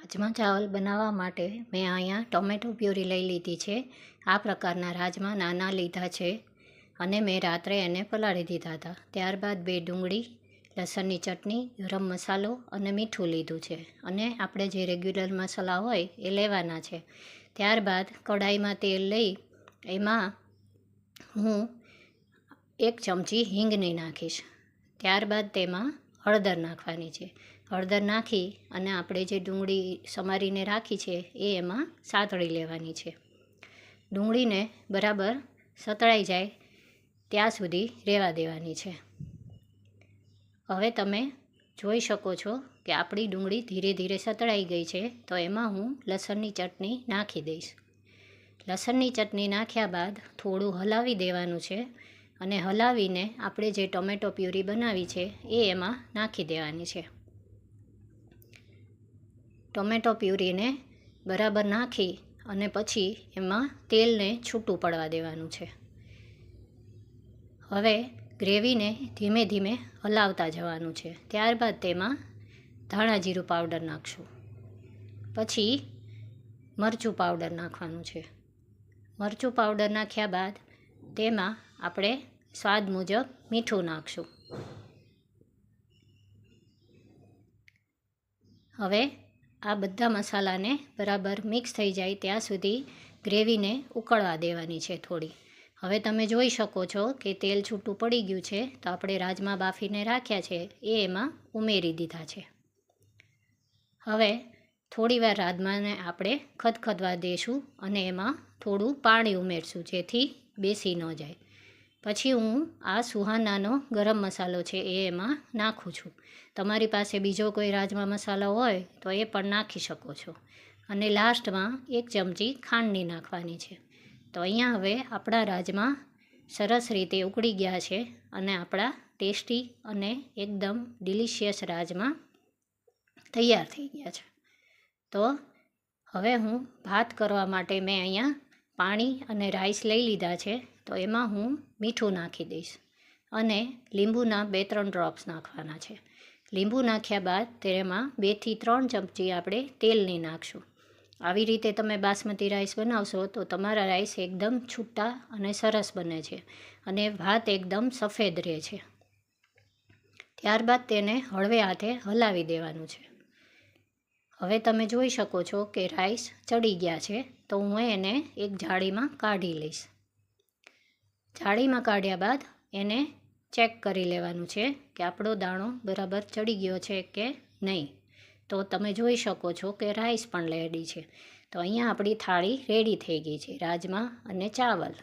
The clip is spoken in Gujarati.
રાજમા ચાવલ બનાવવા માટે મેં અહીંયા ટોમેટો પ્યુરી લઈ લીધી છે. આ પ્રકારના રાજમા નાના લીધા છે અને મેં રાત્રે એને પલાળી દીધા હતા. ત્યારબાદ 2 ડુંગળી, લસણની ચટણી, ગરમ મસાલો અને મીઠું લીધું છે અને આપણે જે રેગ્યુલર મસાલા હોય એ લેવાના છે. ત્યારબાદ કઢાઈમાં તેલ લઈ એમાં હું 1 ચમચી હિંગની નાખીશ. ત્યારબાદ તેમાં હળદર નાખવાની છે. હળદર નાખી અને આપણે જે ડુંગળી સમારીને રાખી છે એ એમાં સાતળી લેવાની છે. ડુંગળીને બરાબર સતળાઈ જાય ત્યાં સુધી રહેવા દેવાની છે. હવે તમે જોઈ શકો છો કે આપણી ડુંગળી ધીરે ધીરે સતળાઈ ગઈ છે, તો એમાં હું લસણની ચટણી નાખી દઈશ. લસણની ચટણી નાખ્યા બાદ થોડું હલાવી દેવાનું છે અને હલાવીને આપણે જે ટોમેટો પ્યુરી બનાવી છે એ એમાં નાખી દેવાની છે. ટોમેટો પ્યુરીને બરાબર નાખી અને પછી એમાં તેલને છૂટું પડવા દેવાનું છે. હવે ગ્રેવીને ધીમે ધીમે હલાવતા જવાનું છે. ત્યારબાદ તેમાં ધાણા જીરું પાવડર નાખશું. પછી મરચું પાવડર નાખવાનું છે. મરચું પાવડર નાખ્યા બાદ તેમાં આપણે સ્વાદ મુજબ મીઠું નાખશું. હવે આ બધા મસાલાને બરાબર મિક્સ થઈ જાય ત્યાં સુધી ગ્રેવીને ઉકળવા દેવાની છે થોડી. હવે તમે જોઈ શકો છો કે તેલ છૂટું પડી ગયું છે, તો આપણે રાજમા બાફીને રાખ્યા છે એ એમાં ઉમેરી દીધા છે. હવે થોડીવાર રાજમાને આપણે ખદખદવા દઈશું અને એમાં થોડું પાણી ઉમેરશું જેથી બેસી ન જાય. પછી હું આ સુહાનાનો ગરમ મસાલો છે એ એમાં નાખું છું. તમારી પાસે બીજો કોઈ રાજમા મસાલો હોય તો એ પણ નાખી શકો છો. અને લાસ્ટમાં 1 ચમચી ખાંડની નાખવાની છે. તો અહીંયા હવે આપણા રાજમા સરસ રીતે ઉકળી ગયા છે અને આપણા ટેસ્ટી અને એકદમ ડિલિશિયસ રાજમા તૈયાર થઈ ગયા છે. તો હવે હું ભાત કરવા માટે મેં અહીંયા પાણી અને રાઈસ લઈ લીધા છે, તો એમાં હું મીઠું નાખી દઈશ અને લીંબુના 2-3 ડ્રોપ્સ નાખવાના છે. લીંબુ નાખ્યા બાદ તેમાં 2 થી 3 ચમચી આપણે તેલની નાખશું. આવી રીતે તમે બાસમતી રાઈસ બનાવશો તો તમારા રાઈસ એકદમ છૂટા અને સરસ બને છે અને ભાત એકદમ સફેદ રહે છે. ત્યારબાદ તેને હળવે હાથે હલાવી દેવાનું છે. હવે તમે જોઈ શકો છો કે રાઈસ ચડી ગયા છે, તો હું એને એક જાળીમાં કાઢી લઈશ. જાળીમાં કાઢ્યા બાદ એને ચેક કરી લેવાનું છે કે આપણો દાણો બરાબર ચડી ગયો છે કે નહીં. તો તમે જોઈ શકો છો કે રાઈસ પણ રેડી છે. તો અહીંયા આપણી થાળી રેડી થઈ ગઈ છે, રાજમા અને ચાવલ.